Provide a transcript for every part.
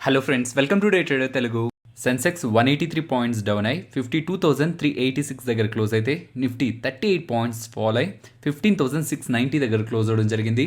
Hello friends, welcome to day trader Telugu. Sensex 183 points down అయి 52,386 దగ్గర close అయితే నిఫ్టీ 38 పాయింట్స్ ఫాల్ అయి 15,690 దగ్గర క్లోజ్ అవడం జరిగింది.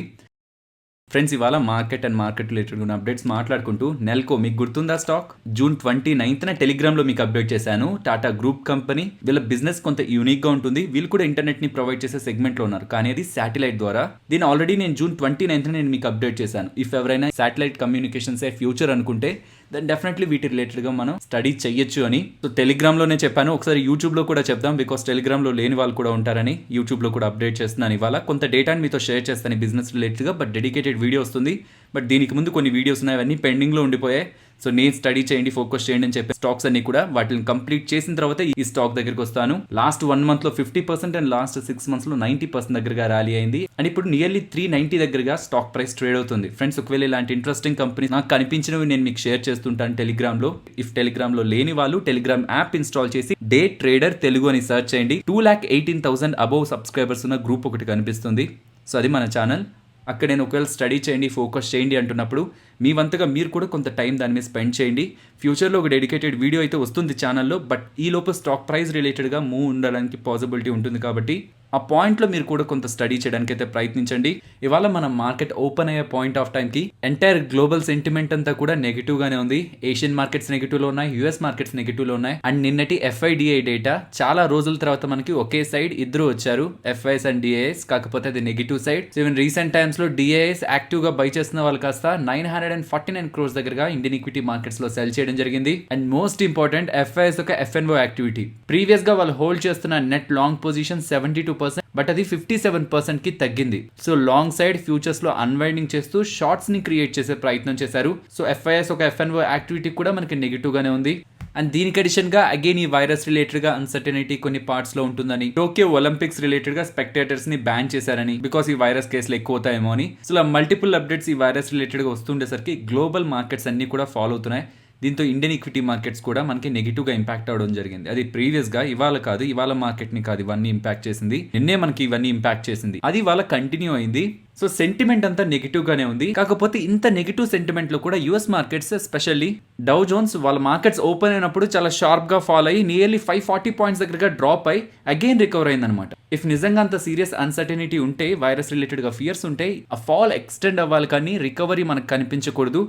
ఫ్రెండ్స్, ఇవాళ మార్కెట్ అండ్ మార్కెట్ రిలేటెడ్ ఉన్న అప్డేట్స్ మాట్లాడుకుంటూ నెల్కో మీకు గుర్తుందా స్టాక్ జూన్ 29న టెలిగ్రామ్లో మీకు అప్డేట్ చేశాను. టాటా గ్రూప్ కంపెనీ, వీళ్ళ బిజినెస్ కొంత యూనిక్గా ఉంటుంది. వీళ్ళు కూడా ఇంటర్నెట్ని ప్రొవైడ్ చేసే సెగ్మెంట్లో ఉన్నారు, కానీ అది శాటిలైట్ ద్వారా. దీన్ని ఆల్రెడీ నేను జూన్ 29న నేను మీకు అప్డేట్ చేశాను. ఇఫ్ ఎవరైనా శాటిలైట్ కమ్యూనికేషన్సే ఫ్యూచర్ అనుకుంటే దెన్ డెఫినెట్లీ వీటి రిలేటెడ్గా మనం స్టడీ చేయొచ్చు అని. సో టెలిగ్రామ్లోనే చెప్పాను, ఒకసారి యూట్యూబ్లో కూడా చెప్దాం, బికాస్ టెలిగ్రామ్లో లేని వాళ్ళు కూడా ఉంటారని యూట్యూబ్లో కూడా అప్డేట్ చేస్తున్నాను. ఇవాళ కొంత డేటాని మీతో షేర్ చేస్తాను బిజినెస్ రిలేటెడ్గా, బట్ డెడికేటెడ్ వీడియో వస్తుంది. బట్ దీనికి ముందు కొన్ని వీడియోస్ ఉన్నాయి, అవన్నీ పెండింగ్లో ఉండిపోయాయి. సో నేను స్టడీ చేయండి, ఫోకస్ చేయండి అని చెప్పే స్టాక్స్ అన్ని కూడా వాటిని కంప్లీట్ చేసిన తర్వాత ఈ స్టాక్ దగ్గరికి వస్తాను. లాస్ట్ 1 మంత్లో 50% అండ్ లాస్ట్ 6 మంత్స్లో 90% దగ్గరగా ర్యాలీ అయింది. అండ్ ఇప్పుడు నియర్లీ 390 దగ్గరగా స్టాక్ ప్రైస్ ట్రేడ్ అవుతుంది. ఫ్రెండ్స్, ఒకవేళ ఇలాంటి ఇంట్రెస్టింగ్ కంపెనీ నాకు కనిపించినవి నేను మీకు షేర్ చేస్తుంటాను టెలిగ్రామ్లో. ఇఫ్ టెలిగ్రామ్లో లేని వాళ్ళు టెలిగ్రామ్ యాప్ ఇన్స్టాల్ చేసి డే ట్రేడర్ తెలుగు అని సర్చ్ చేయండి. 2,18,000 అబౌవ్ సబ్స్క్రైబర్స్ ఉన్న గ్రూప్ ఒకటి కనిపిస్తుంది. సో అది మన ఛానల్. అక్కడ నేను ఒకవేళ స్టడీ చేయండి, ఫోకస్ చేయండి అంటున్నప్పుడు మీ వంతుగా మీరు కూడా కొంత టైం దాని మీద స్పెండ్ చేయండి. ఫ్యూచర్లో ఒక డెడికేటెడ్ వీడియో అయితే వస్తుంది ఛానల్లో, బట్ ఈ లోపు స్టాక్ ప్రైస్ రిలేటెడ్గా మూవ్ ఉండడానికి పాసిబిలిటీ ఉంటుంది కాబట్టి ఆ పాయింట్లో మీరు కూడా కొంత స్టడీ చేయడానికి అయితే ప్రయత్నించండి. ఇవాళ మన మార్కెట్ ఓపెన్ అయ్యే పాయింట్ ఆఫ్ టైంకి ఎంటైర్ గ్లోబల్ సెంటిమెంట్ అంతా కూడా నెగిటివ్గానే ఉంది. ఏషియన్ మార్కెట్స్ నెగిటివ్లో ఉన్నాయి, యూఎస్ మార్కెట్స్ నెగిటివ్లో ఉన్నాయి. అండ్ నిన్నటి FIDI డేటా చాలా రోజుల తర్వాత మనకి ఒకే సైడ్ ఇద్దరు వచ్చారు, FIS అండ్ DIS. కాకపోతే అది నెగిటివ్ సైడ్. ఈవెన్ రీసెంట్ టైమ్స్లో DIS యాక్టివ్గా బై చేస్తున్న వాళ్ళు కాస్త 949 crores దగ్గరగా ఇండియన్ ఈక్విటీ మార్కెట్స్లో సెల్ చేయడం జరిగింది. అండ్ మోస్ట్ ఇంపార్టెంట్, FIS ఒక FNO యాక్టివిటీ. ప్రీవియస్గా వాళ్ళు హోల్డ్ చేస్తున్న నెట్ లాంగ్ పొజిషన్ 72%, బట్ అది 57% కి తగ్గింది. సో లాంగ్ సైడ్ ఫ్యూచర్స్ లో అన్వైండింగ్ చేస్తూ షార్ట్స్ ని క్రియేట్ చేసే ప్రయత్నం చేశారు. సో FIS ఒక FNO యాక్టివిటీ కూడా మనకి నెగిటివ్ గానే ఉంది. అండ్ దీనికి అడిషన్ గా అగైన్ ఈ వైరస్ రిలేటెడ్ గా అన్సర్టనిటీ కొన్ని పార్ట్స్ లో ఉంటుందని, టోక్యో ఒలింపిక్స్ రిలేటెడ్ గా స్పెక్టేటర్స్ ని బ్యాన్ చేశారని, బికాస్ ఈ వైరస్ కేసులు ఎక్కువ అవుతాయేమో అని. సో మల్టిపుల్ అప్డేట్స్ ఈ వైరస్ రిలేటెడ్ గా వస్తుండేసరికి గ్లోబల్ మార్కెట్స్ అన్ని కూడా ఫాలో అవుతున్నాయి. దీంతో ఇండియన్ ఈక్విటీ మార్కెట్స్ కూడా మనకి నెగిటివ్గా ఇంపాక్ట్ అవడం జరిగింది. అది ప్రీవియస్గా ఇవాళ కాదు, ఇవాళ మార్కెట్ని కాదు ఇవన్నీ ఇంపాక్ట్ చేసింది, నిన్నే మనకి ఇవన్నీ ఇంపాక్ట్ చేసింది. అది ఇవాళ కంటిన్యూ అయింది. సో సెంటిమెంట్ అంతా నెగిటివ్గానే ఉంది. కాకపోతే ఇంత నెగిటివ్ సెంటిమెంట్లో కూడా US markets, especially Dow Jones, వాళ్ళ మార్కెట్స్ ఓపెన్ అయినప్పుడు చాలా షార్ప్గా ఫాల్ అయ్యి నియర్లీ 540 పాయింట్స్ దగ్గరగా డ్రాప్ అయ్యి అగైన్ రికవర్ అయిందనమాట. ఇఫ్ నిజంగా అంత సీరియస్ అన్సర్టనిటీ ఉంటే, వైరస్ రిలేటెడ్గా ఫియర్స్ ఉంటే, ఆ ఫాల్ ఎక్స్టెండ్ అవ్వాలి కానీ రికవరీ మనకు కనిపించకూడదు.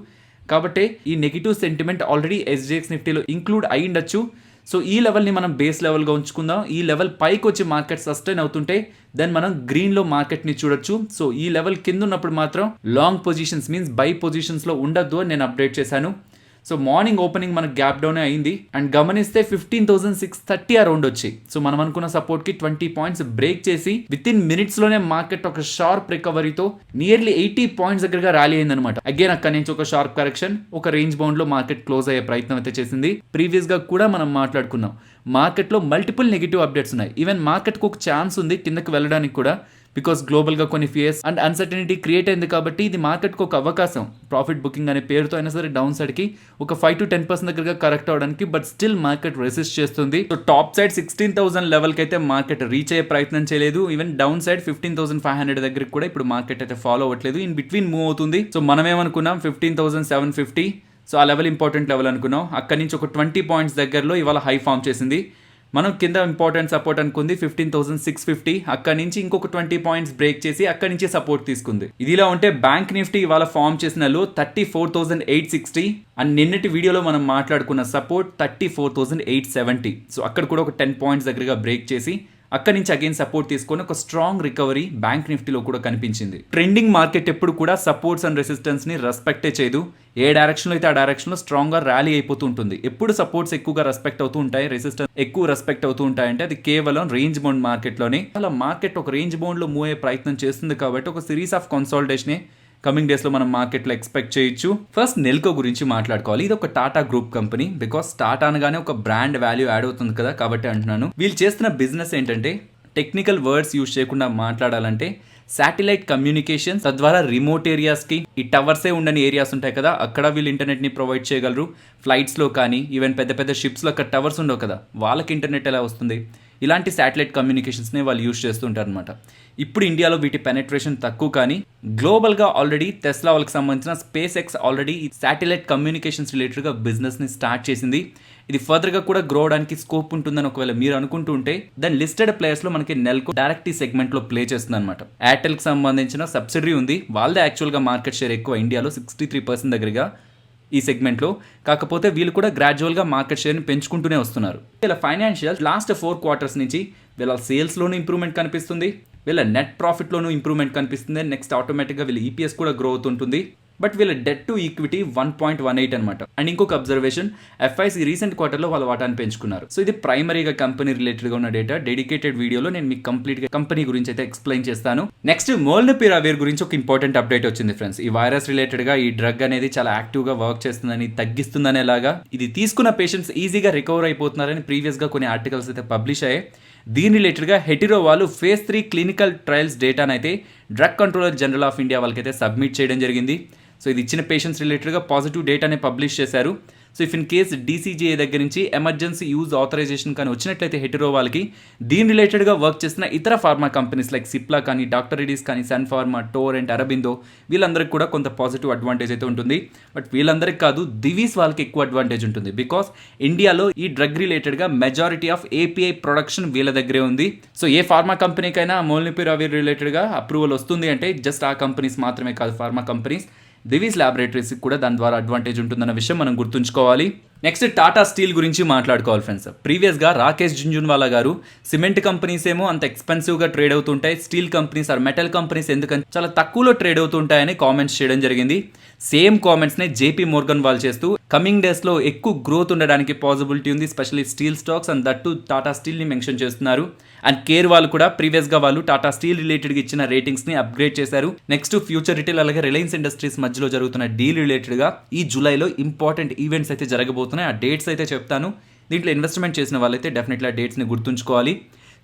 కాబట్టి ఈ నెగిటివ్ సెంటిమెంట్ ఆల్రెడీ SGX నిఫ్టీలో ఇంక్లూడ్ అయి ఉండొచ్చు. సో ఈ లెవెల్ని మనం బేస్ లెవెల్గా ఉంచుకుందాం. ఈ లెవెల్ పైకి వచ్చి మార్కెట్ సస్టైన్ అవుతుంటే దెన్ మనం గ్రీన్లో మార్కెట్ని చూడొచ్చు. సో ఈ లెవెల్ కింద ఉన్నప్పుడు మాత్రం లాంగ్ పొజిషన్స్ మీన్స్ బై పొజిషన్స్లో ఉండొద్దు అని నేను అప్డేట్ చేశాను. సో మార్నింగ్ ఓపెనింగ్ మనకు గ్యాప్ డౌన్ అయింది. అండ్ గమనిస్తే 15,630 అరౌండ్ వచ్చి, సో మనం అనుకున్న సపోర్ట్ కి 20 పాయింట్స్ బ్రేక్ చేసి విత్ ఇన్ మినిట్స్ లోనే మార్కెట్ ఒక షార్ప్ రికవరీతో నియర్లీ 80 పాయింట్స్ దగ్గరగా ర్యాలీ అయిందనమాట. అగైన్ అక్కడి నుంచి ఒక షార్ప్ కరెక్షన్, ఒక రేంజ్ బౌండ్ లో మార్కెట్ క్లోజ్ అయ్యే ప్రయత్నం అయితే చేసింది. ప్రీవియస్ గా కూడా మనం మాట్లాడుకున్నాం, మార్కెట్ లో మల్టిపుల్ నెగిటివ్ అప్డేట్స్ ఉన్నాయి. ఈవెన్ మార్కెట్ కు ఒక ఛాన్స్ ఉంది కిందకి వెళ్ళడానికి కూడా, బికాస్ గ్లోబల్గా కొన్ని ఫియర్స్ అండ్ అన్సర్టనిటీ క్రియేట్ అయింది. కాబట్టి ఇది మార్కెట్కి ఒక అవకాశం, ప్రాఫిట్ బుకింగ్ అనే పేరుతో అయినా సరే డౌన్ సైడ్కి ఒక 5 to 10% దగ్గరగా కరెక్ట్ అవడానికి. బట్ స్టిల్ మార్కెట్ రెసిస్ట్ చేస్తుంది. సో టాప్ సైడ్ 16,000 లెవెల్కి అయితే మార్కెట్ రీచ్ అయ్యే ప్రయత్నం చేయలేదు. ఈవెన్ డౌన్ సైడ్ 15,500 దగ్గరికి కూడా ఇప్పుడు మార్కెట్ అయితే ఫాలో అవ్వట్లేదు, ఇన్ బిట్వీన్ మూవ్ అవుతుంది. సో మనం ఏమనుకున్నాం 15,750, సో ఆ లెవెల్ ఇంపార్టెంట్ లెవెల్ అనుకున్నాం. అక్కడి నుంచి ఒక 20 పాయింట్స్ దగ్గరలో ఇవాళ హై ఫామ్ చేసింది. మనం కింద ఇంపార్టెంట్ సపోర్ట్ అనుకుంది 15,650, అక్కడి నుంచి ఇంకొక 20 పాయింట్స్ బ్రేక్ చేసి అక్కడి నుంచి సపోర్ట్ తీసుకుంది. ఇదిలా ఉంటే బ్యాంక్ నిఫ్టీ ఇవాళ ఫామ్ చేసిన లో 34,860 అండ్ నిన్నటి వీడియోలో మనం మాట్లాడుకున్న సపోర్ట్ 34,870. సో అక్కడ కూడా ఒక 10 పాయింట్స్ దగ్గరగా బ్రేక్ చేసి అక్కడి నుంచి అగైన్ సపోర్ట్ తీసుకొని ఒక స్ట్రాంగ్ రికవరీ బ్యాంక్ నిఫ్టీలో కూడా కనిపించింది. ట్రెండింగ్ మార్కెట్ ఎప్పుడు కూడా సపోర్ట్స్ అండ్ రెసిస్టెన్స్ ని రెస్పెక్టే చేయదు. ఏ డైరెక్షన్లో అయితే ఆ డైరెక్షన్లో స్ట్రాంగ్గా ర్యాలీ అయిపోతూ ఉంటుంది. ఎప్పుడు సపోర్ట్స్ ఎక్కువగా రెస్పెక్ట్ అవుతూ ఉంటాయి, రెసిస్టెన్స్ ఎక్కువ రెస్పెక్ట్ అవుతూ ఉంటాయంటే అది కేవలం రేంజ్ బౌండ్ మార్కెట్లోనే. అలా మార్కెట్ ఒక రేంజ్ బౌండ్లో మూవ్ అయ్యే ప్రయత్నం చేస్తుంది కాబట్టి ఒక సిరీస్ ఆఫ్ కన్సాలిడేషన్ కమింగ్ డేస్లో మనం మార్కెట్లో ఎక్స్పెక్ట్ చేయొచ్చు. ఫస్ట్ నెల్కో గురించి మాట్లాడుకోవాలి. ఇది ఒక Tata group company, because Tata అనగానే ఒక బ్రాండ్ వాల్యూ యాడ్ అవుతుంది కదా, కాబట్టి అంటున్నాను. వీళ్ళు చేస్తున్న బిజినెస్ ఏంటంటే, టెక్నికల్ వర్డ్స్ యూజ్ చేయకుండా మాట్లాడాలంటే శాటిలైట్ కమ్యూనికేషన్, తద్వారా రిమోట్ ఏరియాస్కి, ఈ టవర్సే ఉండని ఏరియాస్ ఉంటాయి కదా, అక్కడ వీళ్ళు ఇంటర్నెట్ని ప్రొవైడ్ చేయగలరు. ఫ్లైట్స్లో కానీ ఈవెన్ పెద్ద పెద్ద షిప్స్లో అక్కడ టవర్స్ ఉండవు కదా, వాళ్ళకి ఇంటర్నెట్ ఎలా వస్తుంది? ఇలాంటి శాటిలైట్ కమ్యూనికేషన్స్ని వాళ్ళు యూజ్ చేస్తుంటారు అనమాట. ఇప్పుడు ఇండియాలో వీటి పెనట్రేషన్ తక్కువ, కానీ గ్లోబల్గా ఆల్రెడీ టెస్లా వాళ్ళకి సంబంధించిన స్పేస్ ఎక్స్ ఆల్రెడీ ఈ శాటిలైట్ కమ్యూనికేషన్స్ రిలేటెడ్గా బిజినెస్ని స్టార్ట్ చేసింది. ఇది ఫర్దర్గా కూడా గ్రో అవడానికి స్కోప్ ఉంటుందని ఒకవేళ మీరు అనుకుంటూ ఉంటే దాని లిస్టెడ్ ప్లేయర్స్లో మనకి నెల్కో డైరెక్ట్ ఈ సెగ్మెంట్లో ప్లే చేస్తుంది అనమాట. ఎయిర్టెల్కి సంబంధించిన సబ్సిడరీ ఉంది, వాళ్ళదే యాక్చువల్గా మార్కెట్ షేర్ ఎక్కువ ఇండియాలో 63% దగ్గరగా ఈ సెగ్మెంట్లో. కాకపోతే వీళ్ళు కూడా గ్రాడ్యువల్గా మార్కెట్ షేర్ని పెంచుకుంటూనే వస్తున్నారు. వీళ్ళ ఫైనాన్షియల్ లాస్ట్ 4 quarters నుంచి వీళ్ళ సేల్స్లోనూ ఇంప్రూవ్మెంట్ కనిపిస్తుంది, వీళ్ళ నెట్ ప్రాఫిట్లోనూ ఇంప్రూవ్మెంట్ కనిపిస్తుంది. నెక్స్ట్ ఆటోమేటిక్గా వీళ్ళ ఈపీఎస్ కూడా గ్రో అవుతుంటుంది. బట్ వీళ్ళ డెట్ టు ఈక్విటీ 1.18 అనమాట. అండ్ ఇంకొక అబ్జర్వేషన్, ఎఫ్ఐసి రీసెంట్ క్వార్టర్లో వాళ్ళ వాటాన్ని పెంచుకున్నారు. సో ఇది ప్రైమరీగా కంపెనీ రిలేటెడ్గా ఉన్న డేటా. డెడికేటెడ్ వీడియోలో నేను మీకు కంప్లీట్గా కంపెనీ గురించి అయితే ఎక్స్ప్లెయిన్ చేస్తాను. నెక్స్ట్ మోల్నుపిరావిర్ గురించి ఒక ఇంపార్టెంట్ అప్డేట్ వచ్చింది ఫ్రెండ్స్. ఈ వైరస్ రిలేటెడ్గా ఈ డ్రగ్ అనేది చాలా యాక్టివ్గా వర్క్ చేస్తుందని, తగ్గిస్తుందని, ఎలాగా ఇది తీసుకున్న పేషెంట్స్ ఈజీగా రికవర్ అయిపోతున్నారని ప్రీవియస్గా కొన్ని ఆర్టికల్స్ అయితే పబ్లిష్ అయ్యాయి. దీని రిలేటెడ్గా హెటిరో వాళ్ళు ఫేజ్ 3 క్లినికల్ ట్రయల్స్ డేటాను అయితే drug controller general of India వాళ్ళకైతే సబ్మిట్ చేయడం జరిగింది. సో ఇది ఇచ్చిన పేషెంట్స్ రిలేటెడ్గా పాజిటివ్ డేటానే పబ్లిష్ చేశారు. So if in case DCGA దగ్గర నుంచి ఎమర్జెన్సీ యూజ్ ఆథరైజేషన్ కానీ వచ్చినట్లయితే హెటిరో వాళ్ళకి దీని రిలేటెడ్గా వర్క్ చేసిన ఇతర ఫార్మా కంపెనీస్ లైక్ సిప్లా కానీ, డాక్టర్ రెడ్డీస్ కానీ, సన్ ఫార్మా, టోరెంట్, అరబిందో వీళ్ళందరికీ కూడా కొంత పాజిటివ్ అడ్వాంటేజ్ అయితే ఉంటుంది. బట్ వీళ్ళందరికీ కాదు, దివీస్ వాళ్ళకి ఎక్కువ అడ్వాంటేజ్ ఉంటుంది. బికాస్ ఇండియాలో ఈ డ్రగ్ రిలేటెడ్గా మెజారిటీ ఆఫ్ ఏపీఐ ప్రొడక్షన్ వీళ్ళ దగ్గరే ఉంది. సో ఏ ఫార్మా కంపెనీకైనా మోల్నుపిరావిర్ రిలేటెడ్గా అప్రూవల్ వస్తుంది అంటే జస్ట్ ఆ కంపెనీస్ మాత్రమే కాదు, ఫార్మా కంపెనీస్, దివీస్ ల్యాబొరేటరీస్ కూడా దాని ద్వారా అడ్వాంటేజ్ ఉంటుందన్న విషయం మనం గుర్తుంచుకోవాలి. నెక్స్ట్ టాటా స్టీల్ గురించి మాట్లాడుకోవాలి ఫ్రెండ్స్. ప్రీవియస్గా రాకేష్ జుంజున్వాలా గారు సిమెంట్ కంపెనీస్ ఏమో అంత ఎక్స్పెన్సివ్గా ట్రేడ్ అవుతుంటాయి, steel companies are metal companies ఎందుకంటే చాలా తక్కువలో ట్రేడ్ అవుతుంటాయని కామెంట్స్ చేయడం జరిగింది. సేమ్ కామెంట్స్నే జేపీ మోర్గన్ వాళ్ళు చేస్తూ కమింగ్ డేస్లో ఎక్కువ గ్రోత్ ఉండడానికి పాసిబిలిటీ ఉంది, specially steel stocks, and that Tata స్టీల్ని మెన్షన్ చేస్తున్నారు. అండ్ కేర్ వాళ్ళు కూడా ప్రీవియస్గా వాళ్ళు టాటా స్టీల్ రిలేటెడ్గా ఇచ్చిన రేటింగ్స్ని అప్గ్రేడ్ చేశారు. నెక్స్ట్ ఫ్యూచర్ రిటైల్ అలాగే రిలయన్స్ ఇండస్ట్రీస్ మధ్యలో జరుగుతున్న డీల్ రిలేటెడ్గా ఈ జూలైలో ఇంపార్టెంట్ ఈవెంట్స్ అయితే జరగబోతున్నాయి. ఆ డేట్స్ అయితే చెప్తాను. దీంట్లో ఇన్వెస్ట్మెంట్ చేసిన వాళ్ళైతే డెఫినెట్లీ ఆ డేట్స్ని గుర్తుంచుకోవాలి.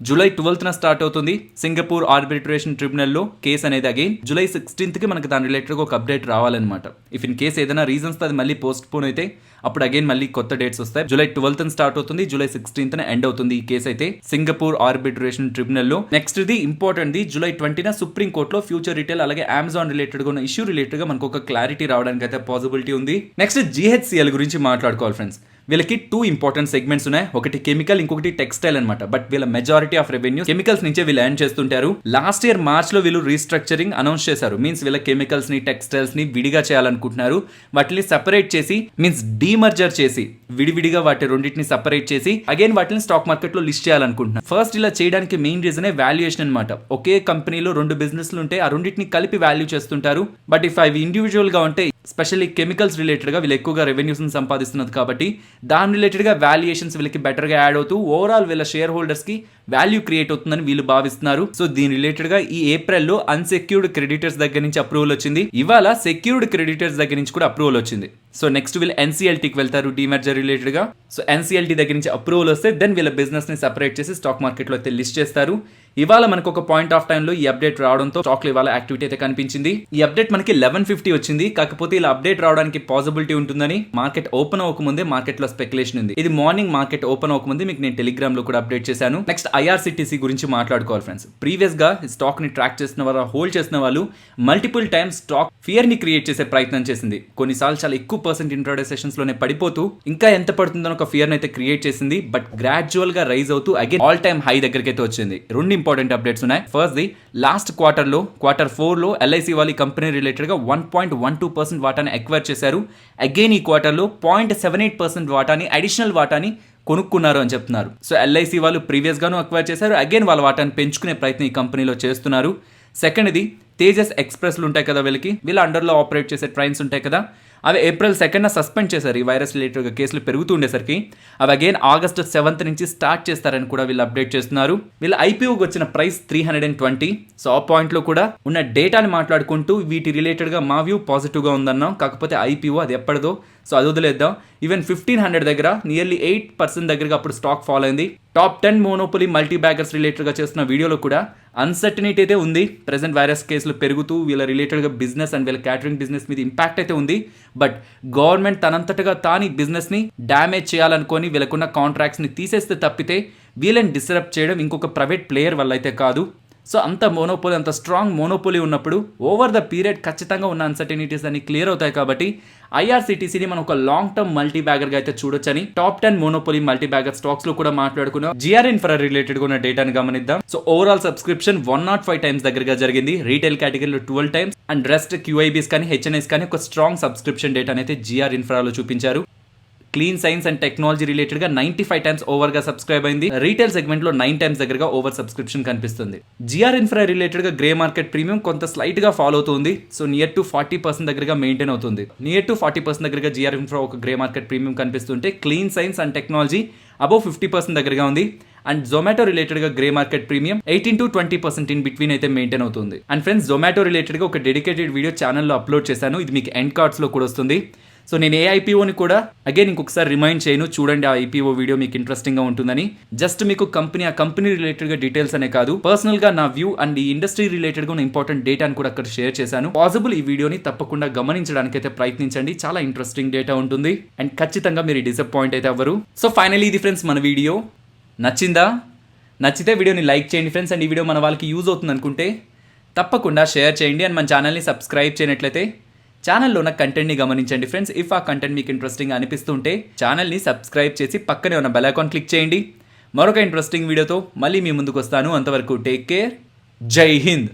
జూలై 12th స్టార్ట్ అవుతుంది సింగపూర్ ఆర్బిట్రేషన్ ట్రిబ్యునల్లో కేసు అనేది. అగైన్ జూలై 16th మనకు దాని రిలేటెడ్గా ఒక అప్డేట్ రావాలన్నమాట. ఇఫ్ ఇన్ కేసు ఏదైనా రీజన్స్ అది మళ్ళీ పోస్ట్ పోన్ అయితే అప్పుడు అగైన్ మళ్ళీ కొత్త డేట్స్ వస్తాయి. జూలై 12th స్టార్ట్ అవుతుంది, జూలై 16th ఎండ్ అవుతుంది ఈ కేసు అయితే సింగపూర్ ఆర్బిట్రేషన్ ట్రిబ్యునల్లో. నెక్స్ట్ ఇది ఇంపార్టెంట్, జూలై 20th సుప్రీం కోర్టులో ఫ్యూచర్ రిటైల్ అలాగే అమెజాన్ రిలేటెడ్గా ఉన్న ఇష్యూ రిలేటెడ్గా మనకు ఒక క్లారిటీ రావడానికి అయితే పాసిబిలిటీ ఉంది. నెక్స్ట్ GHCL గురించి మాట్లాడుకోవాలి ఫ్రెండ్స్. వీళ్ళకి 2 ఇంపార్టెంట్ సెగ్మెంట్స్ ఉన్నాయి, ఒకటి కెమికల్, ఇంకొకటి టెక్స్టైల్ అనమాట. బట్ వీళ్ళ మెజారిటీ ఆఫ్ రెవెన్యూ కెమికల్స్ నుంచే వీళ్ళు ఎర్న్ చేస్తుంటారు. లాస్ట్ ఇయర్ మార్చ్ లో వీళ్ళు రీస్ట్రక్చరింగ్ అనౌన్స్ చేశారు. మీన్స్ వీళ్ళ కెమికల్స్ ని, టెక్స్టైల్స్ ని విడిగా చేయాలనుకుంటున్నారు. వాటిని సెపరేట్ చేసి, మీన్స్ డీమర్జర్ చేసి, విడివిడిగా వాటి రెండింటిని సెపరేట్ చేసి అగైన్ వాటిని స్టాక్ మార్కెట్ లో లిస్ట్ చేయాలనుకుంటున్నారు. ఫస్ట్ ఇలా చేయడానికి మెయిన్ రీజనే వాల్యుయేషన్ అనమాట. ఒకే కంపెనీలో 2 బిజినెస్లు ఉంటే ఆ రెండింటిని కలిపి వాల్యూ చేస్తుంటారు. బట్ ఇఫ్ అవి ఇండివిజువల్ గా ఉంటే, స్పెషల్లీ కెమికల్స్ రిలేటెడ్గా వీళ్ళు ఎక్కువగా రెవెన్యూస్ సంపాదిస్తున్నది కాబట్టి దాని రిలేటెడ్గా వాల్యుయేషన్స్ వీళ్ళకి బెటర్గా యాడ్ అవుతూ ఓవరాల్ వీళ్ళ షేర్ హోల్డర్స్కి వాల్యూ క్రియేట్ అవుతుందని వీళ్ళు భావిస్తున్నారు. సో దీని రిలేటెడ్గా ఈ ఏప్రిల్లో అన్సెక్యూర్డ్ క్రెడిటర్స్ దగ్గర నుంచి అప్రూవల్ వచ్చింది. ఇవాళ సెక్యూర్డ్ క్రెడిటర్స్ దగ్గర నుంచి కూడా అప్రూవల్ వచ్చింది. సో నెక్స్ట్ వీళ్ళు NCLTకి వెళ్తారు డీమర్జర్ రిలేటెడ్గా. సో NCLT దగ్గర నుంచి అప్రూవల్ వస్తే దెన్ వీళ్ళ బిజినెస్ని సెపరేట్ చేసి స్టాక్ మార్కెట్లో అయితే లిస్ట్ చేస్తారు. ఇవాళ మనకు ఒక పాయింట్ ఆఫ్ టైంలో ఈ అప్డేట్ రావడంతో స్టాక్లో ఇవాళ యాక్టివిటీ అయితే కనిపించింది. ఈ అప్డేట్ మనకి 11:50 వచ్చింది. కాకపోతే ఇలా అప్డేట్ రావడానికి పాసిబిలిటీ ఉంటుందని మార్కెట్ ఓపెన్ అవ్వకముందే మార్కెట్లో స్పెక్యులేషన్ ఉంది. ఇది మార్నింగ్ మార్కెట్ ఓపెన్ అవ్వకముందే మీకు నేను టెలిగ్రామ్ లో కూడా అప్డేట్ చేశాను. నెక్స్ట్ IRCTC గురించి మాట్లాడుకోవాలి ఫ్రెండ్స్. ప్రీవియస్ గా స్టాక్ ని ట్రాక్ చేసిన వాళ్ళు, హోల్డ్ చేసిన వాళ్ళు మల్టిపుల్ టైమ్స్ స్టాక్ ఫియర్ ని క్రియేట్ చేసే ప్రయత్నం చేసింది. కొన్నిసార్లు చాలా ఎక్కువ పర్సెంట్ ఇంట్రాడే సెషన్స్ లోనే పడిపోతూ ఇంకా ఎంత పడుతుందో ఒక ఫియర్ అయితే క్రియేట్ చేసింది. బట్ గ్రాడ్యువల్ గా రైజ్ అవుతూ అగైన్ ఆల్ టైమ్ హై దగ్గరికి అయితే వచ్చింది. 2 ఇంపార్టెంట్ అప్డేట్స్ ఉన్నాయి. ఫస్ట్ ది లాస్ట్ క్వార్టర్లో Q4 లో LIC వాళ్ళ కంపెనీ రిలేటెడ్ గా 1.12% వాటాని ఎక్వైర్ చేశారు. అగైన్ ఈ క్వార్టర్లో 0.78% వాటాని, అడిషనల్ వాటాని కొనుక్కున్నారు అని చెప్తున్నారు. సో LIC వాళ్ళు ప్రీవియస్ గాను అక్వైర్ చేశారు. అగైన్ వాళ్ళ వాటాన్ని పెంచుకునే ప్రయత్నం ఈ కంపెనీలో చేస్తున్నారు. సెకండ్ ఇది తేజస్ ఎక్స్ప్రెస్లు ఉంటాయి కదా, వీళ్ళ అండర్లో ఆపరేట్ చేసే ట్రైన్స్ ఉంటాయి కదా, అవి April 2nd సస్పెండ్ చేశారు. ఈ వైరస్ రిలేటెడ్గా కేసులు పెరుగుతుండేసరికి అవి అగైన్ August 7th నుంచి స్టార్ట్ చేస్తారని కూడా వీళ్ళు అప్డేట్ చేస్తున్నారు. వీళ్ళ IPOకి వచ్చిన ప్రైస్ 320. సో ఆ పాయింట్లో కూడా ఉన్న డేటాని మాట్లాడుకుంటూ వీటి రిలేటెడ్గా మా వ్యూ పాజిటివ్గా ఉందన్నాం. కాకపోతే IPO అది ఎప్పటిదో, సో అది వదిలేద్దాం. ఈవెన్ 1500 దగ్గర నియర్లీ 8% దగ్గరగా అప్పుడు స్టాక్ ఫాల్ అయింది. టాప్ 10 మోనోపోలీ మల్టీ బ్యాగర్స్ రిలేటెడ్గా చేస్తున్న వీడియోలో కూడా అన్సర్టనిటీ అయితే ఉంది. ప్రెసెంట్ వైరస్ కేసులు పెరుగుతూ వీళ్ళ రిలేటెడ్గా బిజినెస్ అండ్ వీళ్ళ క్యాటరింగ్ బిజినెస్ మీద ఇంపాక్ట్ అయితే ఉంది. బట్ గవర్నమెంట్ తనంతటగా తాని బిజినెస్ని డ్యామేజ్ చేయాలనుకొని వీళ్ళకున్న కాంట్రాక్ట్స్ని తీసేస్తే తప్పితే వీళ్ళని డిస్టర్బ్ చేయడం ఇంకొక ప్రైవేట్ ప్లేయర్ వల్ల అయితే కాదు. సో అంత మోనోపోలీ, అంత స్ట్రాంగ్ మోనోపోలీ ఉన్నప్పుడు ఓవర్ ద పీరియడ్ ఖచ్చితంగా ఉన్న అన్సర్టనిటీస్ అన్ని క్లియర్ అవుతాయి. కాబట్టి ఐఆర్సిటీసీని మనం ఒక లాంగ్ టర్మ్ మల్టీ బ్యాగర్గా అయితే చూడొచ్చని top 10 monopoly multi bagger stocks లో కూడా మాట్లాడుకున్నాం. జిఆర్ ఇన్ఫ్రా రిలేటెడ్ ఉన్న డేటాను గమనిద్దాం. సో ఓవరాల్ సబ్స్క్రిప్షన్ 105 టైమ్స్ దగ్గరగా జరిగింది, రీటైల్ కేటగిరీలో 12 టైమ్స్ అండ్ రెస్ట్ క్యూఐబీస్ కానీ హెచ్ఎన్ఎస్ కానీ ఒక స్ట్రాంగ్ సబ్స్క్రిప్షన్ డేటా అయితే జిఆర్ ఇన్ఫ్రాలో చూపించారు. Clean science and technology related గా 95 టైమ్స్ ఓవర్ గా సబ్స్క్రైబ్ అయింది. రీటైల్ సెగ్మెంట్ లో 9 టైమ్స్ దగ్గరగా ఓవర్ సబ్స్క్రిప్షన్ కనిపిస్తుంది. జిఆర్ ఇన్ఫ్రా రిలేటెడ్ గా గ్రే మార్కెట్ ప్రీమియం కొంత స్లైట్ గా ఫాలో అవుతుంది. సో నియర్ టు 40% దగ్గరగా మెయింటైన్ అవుతుంది. నియర్ టు 40% దగ్గరగా జిఆర్ ఇన్ఫ్రా ఒక గ్రే మార్కెట్ ప్రీమియం కనిపిస్తుంటే clean science and technology above 50% దగ్గరగా ఉంది. అండ్ జొమాటో రిలేటెడ్ గా grey market premium 18 to 20% in between అయితే మెయింటైన్ అవుతుంది. అండ్ ఫ్రెండ్స్, జొమాటో రిలేటెడ్ గా ఒక డెడికేటెడ్ వీడియో ఛానల్లో అప్లోడ్ చేశాను, ఇది మీకు ఎండ్ కార్డ్స్ లో కూడా వస్తుంది. సో నేను ఏ ఐపీఓని కూడా అగైన్ ఇంకొకసారి రిమైండ్ చేయను, చూడండి ఆ ఐపీఓ వీడియో మీకు ఇంట్రెస్టింగ్ గా ఉంటుందని. జస్ట్ మీకు ఆ కంపెనీ రిలేటెడ్ గా డీటెయిల్స్ అనే కాదు, పర్సనల్ గా నా వ్యూ అండ్ ఈ ఇండస్ట్రీ రిలేటెడ్ గా ఉన్న ఇంపార్టెంట్ డేటాను కూడా అక్కడ షేర్ చేశాను. పాసిబుల్ ఈ వీడియోని తప్పకుండా గమనించడానికి అయితే ప్రయత్నించండి, చాలా ఇంట్రెస్టింగ్ డేటా ఉంటుంది అండ్ ఖచ్చితంగా మీరు డిసప్పాయింట్ అయితే అవ్వరు. సో ఫైనలీ ఇది ఫ్రెండ్స్ మన వీడియో. నచ్చితే వీడియోని లైక్ చేయండి ఫ్రెండ్స్. అండ్ ఈ వీడియో మన వాళ్ళకి యూజ్ అవుతుంది అనుకుంటే తప్పకుండా షేర్ చేయండి. అండ్ మన ఛానల్ని సబ్స్క్రైబ్ చేయనట్లయితే ఛానల్లో ఉన్న కంటెంట్ని గమనించండి ఫ్రెండ్స్. ఇఫ్ ఆ కంటెంట్ మీకు ఇంట్రెస్టింగ్ అనిపిస్తుంటే ఛానల్ని సబ్స్క్రైబ్ చేసి పక్కనే ఉన్న బెల్ ఐకాన్ క్లిక్ చేయండి. మరొక ఇంట్రెస్టింగ్ వీడియోతో మళ్ళీ మీ ముందుకు వస్తాను. అంతవరకు టేక్ కేర్, జై హింద్.